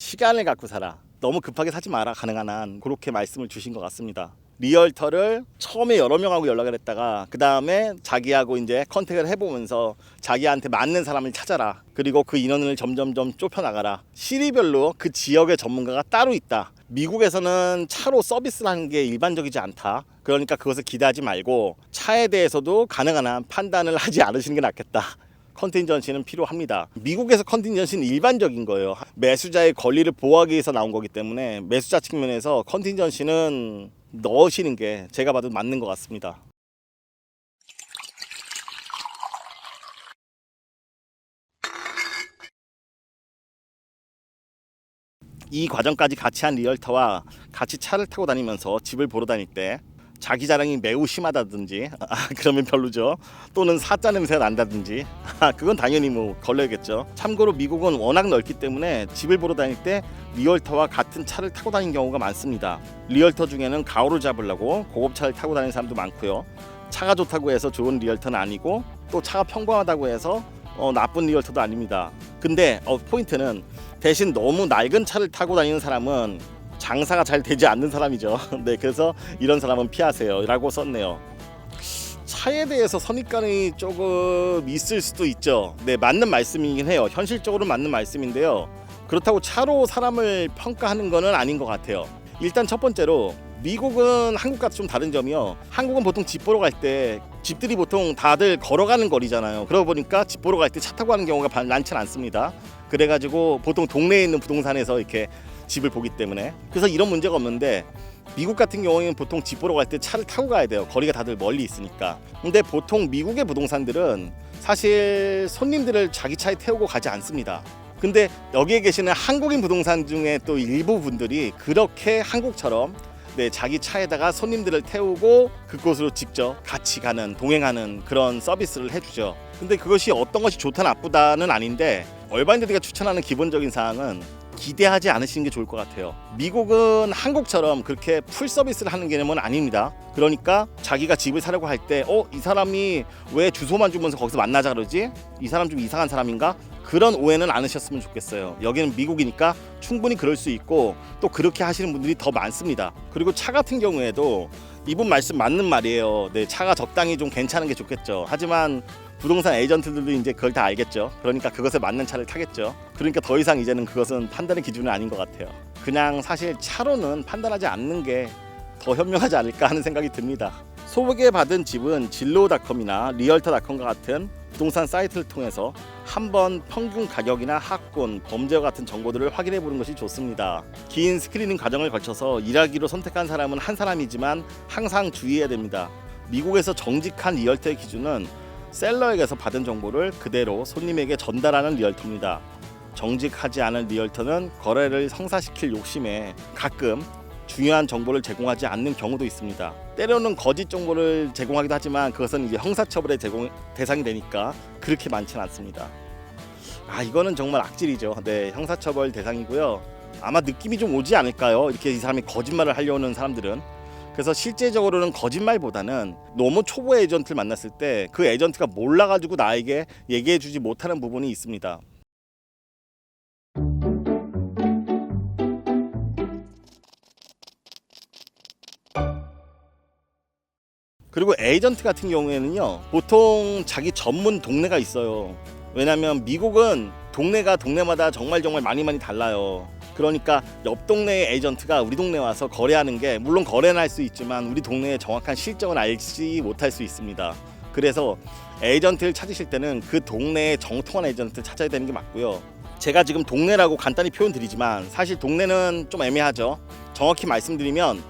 시간을 갖고 살아. 너무 급하게 사지 마라. 가능한 한 그렇게 말씀을 주신 것 같습니다. 리얼터를 처음에 여러 명하고 연락을 했다가 그 다음에 자기하고 이제 컨택을 해보면서 자기한테 맞는 사람을 찾아라. 그리고 그 인원을 점점점 좁혀나가라. 시리별로 그 지역의 전문가가 따로 있다. 미국에서는 차로 서비스를 하는 게 일반적이지 않다. 그러니까 그것을 기대하지 말고 차에 대해서도 가능한 한 판단을 하지 않으시는 게 낫겠다. 컨틴전시는 필요합니다. 미국에서 컨틴전시는 일반적인 거예요. 매수자의 권리를 보호하기 위해서 나온 거기 때문에 매수자 측면에서 컨틴전시는 넣으시는 게 제가 봐도 맞는 것 같습니다. 이 과정까지 같이 한 리얼터와 같이 차를 타고 다니면서 집을 보러 다닐 때 자기 자랑이 매우 심하다든지 그러면 별로죠. 또는 사짜 냄새가 난다든지 그건 당연히 뭐 걸려야겠죠. 참고로 미국은 워낙 넓기 때문에 집을 보러 다닐 때 리얼터와 같은 차를 타고 다니는 경우가 많습니다. 리얼터 중에는 가오를 잡으려고 고급차를 타고 다니는 사람도 많고요. 차가 좋다고 해서 좋은 리얼터는 아니고 또 차가 평범하다고 해서 나쁜 리얼터도 아닙니다. 근데 포인트는 대신 너무 낡은 차를 타고 다니는 사람은 장사가 잘 되지 않는 사람이죠. 네, 그래서 이런 사람은 피하세요 라고 썼네요. 차에 대해서 선입견이 조금 있을 수도 있죠. 네, 맞는 말씀이긴 해요. 현실적으로 맞는 말씀인데요. 그렇다고 차로 사람을 평가하는 거는 아닌 것 같아요. 일단 첫 번째로 미국은 한국과 좀 다른 점이요. 한국은 보통 집 보러 갈 때 집들이 보통 다들 걸어가는 거리잖아요. 그러다 보니까 집 보러 갈 때 차 타고 가는 경우가 많지는 않습니다. 그래가지고 보통 동네에 있는 부동산에서 이렇게 집을 보기 때문에 그래서 이런 문제가 없는데 미국 같은 경우에는 보통 집 보러 갈 때 차를 타고 가야 돼요. 거리가 다들 멀리 있으니까. 근데 보통 미국의 부동산들은 사실 손님들을 자기 차에 태우고 가지 않습니다. 근데 여기에 계시는 한국인 부동산 중에 또 일부 분들이 그렇게 한국처럼 자기 차에다가 손님들을 태우고 그곳으로 직접 같이 가는 동행하는 그런 서비스를 해주죠. 근데 그것이 어떤 것이 좋다 나쁘다는 아닌데 얼바인드가 추천하는 기본적인 사항은 기대하지 않으시는 게 좋을 것 같아요. 미국은 한국처럼 그렇게 풀 서비스를 하는 개념은 아닙니다. 그러니까 자기가 집을 사려고 할 때 이 사람이 왜 주소만 주면서 거기서 만나자 그러지? 이 사람 좀 이상한 사람인가? 그런 오해는 안 하셨으면 좋겠어요. 여기는 미국이니까 충분히 그럴 수 있고 또 그렇게 하시는 분들이 더 많습니다. 그리고 차 같은 경우에도 이분 말씀 맞는 말이에요. 네, 차가 적당히 좀 괜찮은 게 좋겠죠. 하지만 부동산 에이전트들도 이제 그걸 다 알겠죠. 그러니까 그것에 맞는 차를 타겠죠. 그러니까 더 이상 이제는 그것은 판단의 기준은 아닌 것 같아요. 그냥 사실 차로는 판단하지 않는 게 더 현명하지 않을까 하는 생각이 듭니다. 소개받은 집은 진로닷컴이나 리얼터닷컴과 같은 부동산 사이트를 통해서 한번 평균 가격이나 학군, 범죄와 같은 정보들을 확인해 보는 것이 좋습니다. 긴 스크리닝 과정을 거쳐서 일하기로 선택한 사람은 한 사람이지만 항상 주의해야 됩니다. 미국에서 정직한 리얼터의 기준은 셀러에게서 받은 정보를 그대로 손님에게 전달하는 리얼터입니다. 정직하지 않은 리얼터는 거래를 성사시킬 욕심에 가끔 중요한 정보를 제공하지 않는 경우도 있습니다. 때로는 거짓 정보를 제공하기도 하지만 그것은 이제 형사처벌의 대상이 되니까 그렇게 많지는 않습니다. 이거는 정말 악질이죠. 네, 형사처벌 대상이고요. 아마 느낌이 좀 오지 않을까요? 이렇게 이 사람이 거짓말을 하려는 사람들은. 그래서 실제적으로는 거짓말보다는 너무 초보 에이전트를 만났을 때 그 에이전트가 몰라가지고 나에게 얘기해주지 못하는 부분이 있습니다. 그리고 에이전트 같은 경우에는요, 보통 자기 전문 동네가 있어요. 왜냐면 미국은 동네가 동네마다 정말 많이 달라요. 그러니까 옆 동네의 에이전트가 우리 동네에 와서 거래하는 게 물론 거래는 할 수 있지만 우리 동네의 정확한 실정은 알지 못할 수 있습니다. 그래서 에이전트를 찾으실 때는 그 동네의 정통한 에이전트를 찾아야 되는 게 맞고요. 제가 지금 동네라고 간단히 표현드리지만 사실 동네는 좀 애매하죠. 정확히 말씀드리면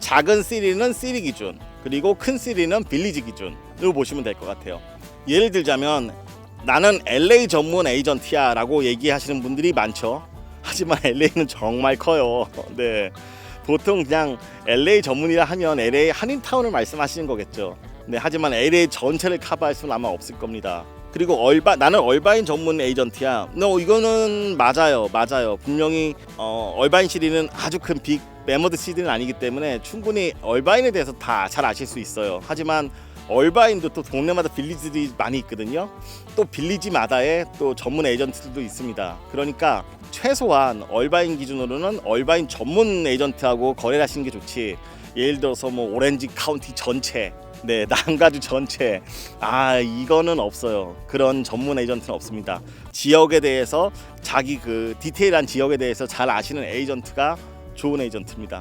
작은 시리는 시리 기준, 그리고 큰 시리는 빌리지 기준으로 보시면 될 것 같아요. 예를 들자면 나는 LA 전문 에이전트야 라고 얘기하시는 분들이 많죠. 하지만 LA는 정말 커요. 네, 보통 그냥 LA 전문이라 하면 LA 한인타운을 말씀하시는 거겠죠. 네, 하지만 LA 전체를 커버할 수는 아마 없을 겁니다. 그리고 나는 얼바인 전문 에이전트야. 이거는 맞아요. 분명히 얼바인 시리는 아주 큰 빅 매머드 시리는 아니기 때문에 충분히 얼바인에 대해서 다 잘 아실 수 있어요. 하지만 얼바인도 또 동네마다 빌리지들이 많이 있거든요. 또 빌리지마다의 또 전문 에이전트들도 있습니다. 그러니까 최소한 얼바인 기준으로는 얼바인 전문 에이전트하고 거래를 하시는 게 좋지. 예를 들어서 뭐 오렌지 카운티 전체, 네, 남가주 전체, 이거는 없어요. 그런 전문 에이전트는 없습니다. 지역에 대해서 자기 그 디테일한 지역에 대해서 잘 아시는 에이전트가 좋은 에이전트입니다.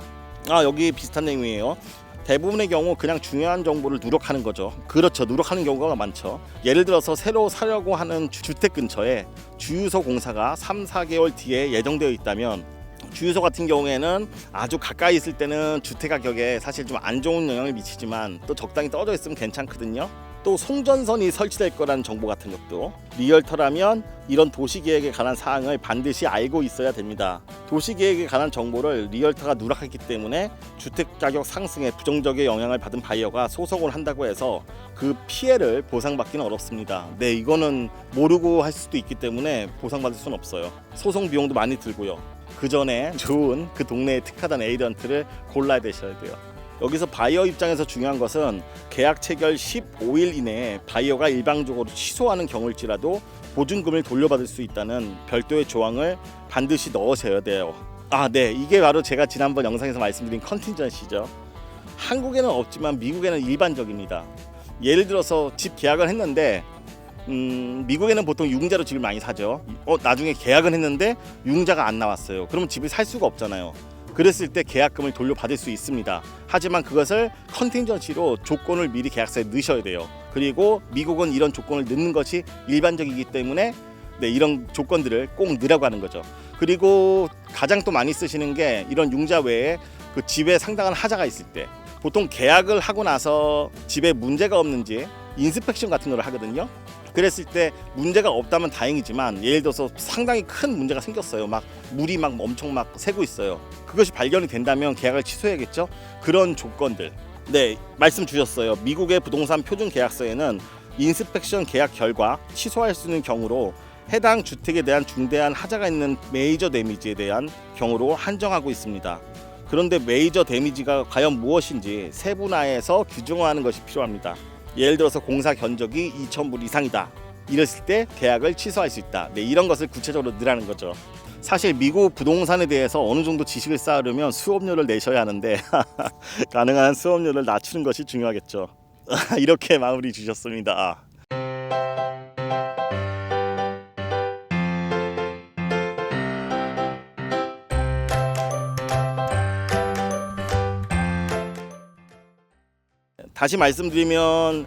여기 비슷한 내용이에요. 대부분의 경우 그냥 중요한 정보를 누락하는 거죠. 그렇죠. 누락하는 경우가 많죠. 예를 들어서 새로 사려고 하는 주택 근처에 주유소 공사가 3, 4개월 뒤에 예정되어 있다면, 주유소 같은 경우에는 아주 가까이 있을 때는 주택 가격에 사실 좀 안 좋은 영향을 미치지만 또 적당히 떨어져 있으면 괜찮거든요. 또 송전선이 설치될 거라는 정보 같은 것도, 리얼터라면 이런 도시계획에 관한 사항을 반드시 알고 있어야 됩니다. 도시계획에 관한 정보를 리얼터가 누락했기 때문에 주택가격 상승에 부정적인 영향을 받은 바이어가 소송을 한다고 해서 그 피해를 보상받기는 어렵습니다. 네, 이거는 모르고 할 수도 있기 때문에 보상받을 수는 없어요. 소송 비용도 많이 들고요. 그 전에 좋은 그 동네에 특화된 에이전트를 골라야 되셔야 돼요. 여기서 바이어 입장에서 중요한 것은 계약 체결 15일 이내에 바이어가 일방적으로 취소하는 경우일지라도 보증금을 돌려받을 수 있다는 별도의 조항을 반드시 넣으셔야 돼요. 네, 이게 바로 제가 지난번 영상에서 말씀드린 컨틴전시죠. 한국에는 없지만 미국에는 일반적입니다. 예를 들어서 집 계약을 했는데 미국에는 보통 융자로 집을 많이 사죠. 나중에 계약은 했는데 융자가 안 나왔어요. 그러면 집을 살 수가 없잖아요. 그랬을 때 계약금을 돌려받을 수 있습니다. 하지만 그것을 컨틴전시로 조건을 미리 계약서에 넣으셔야 돼요. 그리고 미국은 이런 조건을 넣는 것이 일반적이기 때문에 이런 조건들을 꼭 넣으라고 하는 거죠. 그리고 가장 또 많이 쓰시는 게 이런 융자 외에 그 집에 상당한 하자가 있을 때, 보통 계약을 하고 나서 집에 문제가 없는지 인스펙션 같은 걸 하거든요. 그랬을 때 문제가 없다면 다행이지만, 예를 들어서 상당히 큰 문제가 생겼어요. 막 물이 막 엄청 막 새고 있어요. 그것이 발견이 된다면 계약을 취소해야겠죠. 그런 조건들, 말씀 주셨어요. 미국의 부동산 표준 계약서에는 인스펙션 계약 결과 취소할 수 있는 경우로 해당 주택에 대한 중대한 하자가 있는 메이저 데미지에 대한 경우로 한정하고 있습니다. 그런데 메이저 데미지가 과연 무엇인지 세분화해서 규정하는 것이 필요합니다. 예를 들어서 공사 견적이 2,000불 이상이다, 이랬을 때 계약을 취소할 수 있다. 이런 것을 구체적으로 넣으라는 거죠. 사실 미국 부동산에 대해서 어느 정도 지식을 쌓으려면 수업료를 내셔야 하는데 가능한 수업료를 낮추는 것이 중요하겠죠. 이렇게 마무리 주셨습니다. 다시 말씀드리면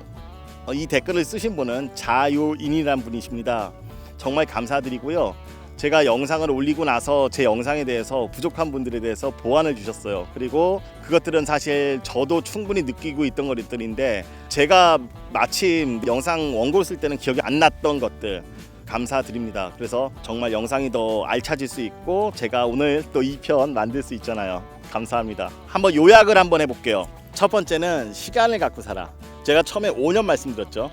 이 댓글을 쓰신 분은 자유인이라는 분이십니다. 정말 감사드리고요. 제가 영상을 올리고 나서 제 영상에 대해서 부족한 분들에 대해서 보완을 주셨어요. 그리고 그것들은 사실 저도 충분히 느끼고 있던 것들인데, 제가 마침 영상 원고를 쓸 때는 기억이 안 났던 것들, 감사드립니다. 그래서 정말 영상이 더 알차질 수 있고 제가 오늘 또 2편 만들 수 있잖아요. 감사합니다. 한번 요약을 한번 해볼게요. 첫 번째는 시간을 갖고 살아. 제가 처음에 5년 말씀드렸죠.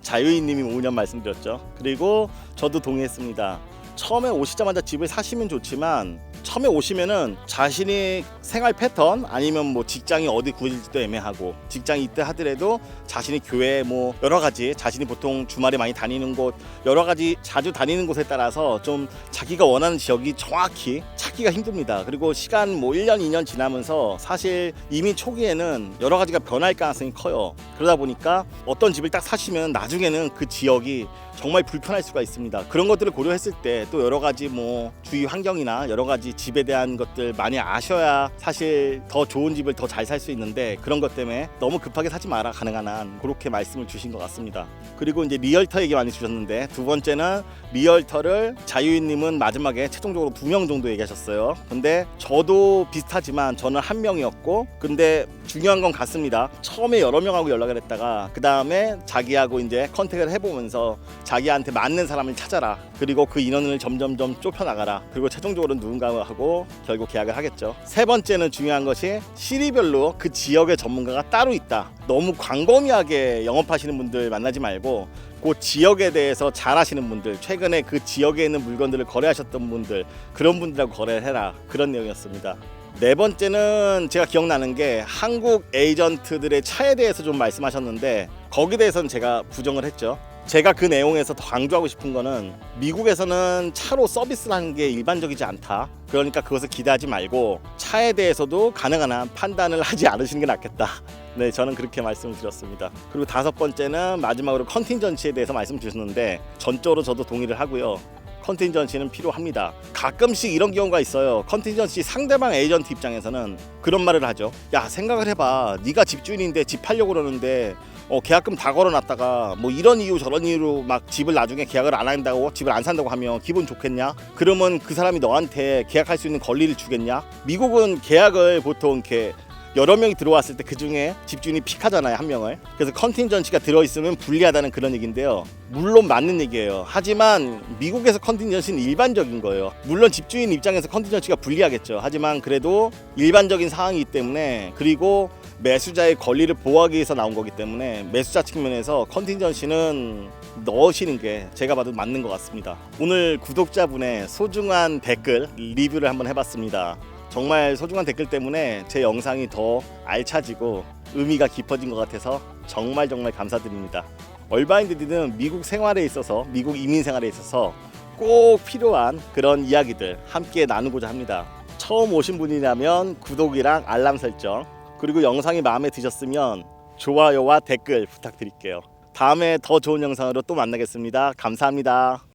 자유인님이 5년 말씀드렸죠. 그리고 저도 동의했습니다. 처음에 오시자마자 집을 사시면 좋지만, 처음에 오시면은 자신이 생활 패턴, 아니면 뭐 직장이 어디 구해질지도 애매하고, 직장이 있다 하더라도 자신이 교회 뭐 여러 가지, 자신이 보통 주말에 많이 다니는 곳, 여러 가지 자주 다니는 곳에 따라서 좀 자기가 원하는 지역이 정확히 찾기가 힘듭니다. 그리고 시간 뭐 1년 2년 지나면서 사실 이미 초기에는 여러 가지가 변할 가능성이 커요. 그러다 보니까 어떤 집을 딱 사시면 나중에는 그 지역이 정말 불편할 수가 있습니다. 그런 것들을 고려했을 때 또 여러 가지 뭐 주위 환경이나 여러 가지 집에 대한 것들 많이 아셔야 사실 더 좋은 집을 더 잘 살 수 있는데, 그런 것 때문에 너무 급하게 사지 마라, 가능한 한, 그렇게 말씀을 주신 것 같습니다. 그리고 이제 리얼터 얘기 많이 주셨는데, 두 번째는 리얼터를 자유인님은 마지막에 최종적으로 2명 정도 얘기하셨어요. 근데 저도 비슷하지만 저는 1명이었고, 근데 중요한 건 같습니다. 처음에 여러 명하고 연락을 했다가 그 다음에 자기하고 이제 컨택을 해보면서 자기한테 맞는 사람을 찾아라, 그리고 그 인원을 점점점 좁혀나가라, 그리고 최종적으로 누군가하고 결국 계약을 하겠죠. 세 번째는 중요한 것이 시리별로 그 지역의 전문가가 따로 있다. 너무 광범위하게 영업하시는 분들 만나지 말고 그 지역에 대해서 잘 아시는 분들, 최근에 그 지역에 있는 물건들을 거래하셨던 분들, 그런 분들하고 거래를 해라, 그런 내용이었습니다. 네 번째는 제가 기억나는 게 한국 에이전트들의 차에 대해서 좀 말씀하셨는데 거기에 대해서는 제가 부정을 했죠. 제가 그 내용에서 더 강조하고 싶은 거는 미국에서는 차로 서비스를 하는 게 일반적이지 않다. 그러니까 그것을 기대하지 말고 차에 대해서도 가능한 한 판단을 하지 않으시는 게 낫겠다. 네, 저는 그렇게 말씀을 드렸습니다. 그리고 다섯 번째는 마지막으로 컨틴전시에 대해서 말씀 주셨는데 전적으로 저도 동의를 하고요. 컨틴전시는 필요합니다. 가끔씩 이런 경우가 있어요. 컨틴전시 상대방 에이전트 입장에서는 그런 말을 하죠. 야, 생각을 해봐. 네가 집주인인데 집 팔려고 그러는데 계약금 다 걸어놨다가 뭐 이런 이유 저런 이유로 막 집을 나중에 계약을 안 한다고 집을 안 산다고 하면 기분 좋겠냐? 그러면 그 사람이 너한테 계약할 수 있는 권리를 주겠냐? 미국은 계약을 보통 이렇게 여러 명이 들어왔을 때 그 중에 집주인이 픽하잖아요, 한 명을. 그래서 컨틴전시가 들어있으면 불리하다는 그런 얘기인데요. 물론 맞는 얘기예요. 하지만 미국에서 컨틴전시는 일반적인 거예요. 물론 집주인 입장에서 컨틴전시가 불리하겠죠. 하지만 그래도 일반적인 상황이기 때문에, 그리고 매수자의 권리를 보호하기 위해서 나온 거기 때문에 매수자 측면에서 컨틴전시는 넣으시는 게 제가 봐도 맞는 것 같습니다. 오늘 구독자분의 소중한 댓글 리뷰를 한번 해봤습니다. 정말 소중한 댓글 때문에 제 영상이 더 알차지고 의미가 깊어진 것 같아서 정말 감사드립니다. 얼바인드디는 미국 생활에 있어서, 미국 이민 생활에 있어서 꼭 필요한 그런 이야기들 함께 나누고자 합니다. 처음 오신 분이라면 구독이랑 알람 설정, 그리고 영상이 마음에 드셨으면 좋아요와 댓글 부탁드릴게요. 다음에 더 좋은 영상으로 또 만나겠습니다. 감사합니다.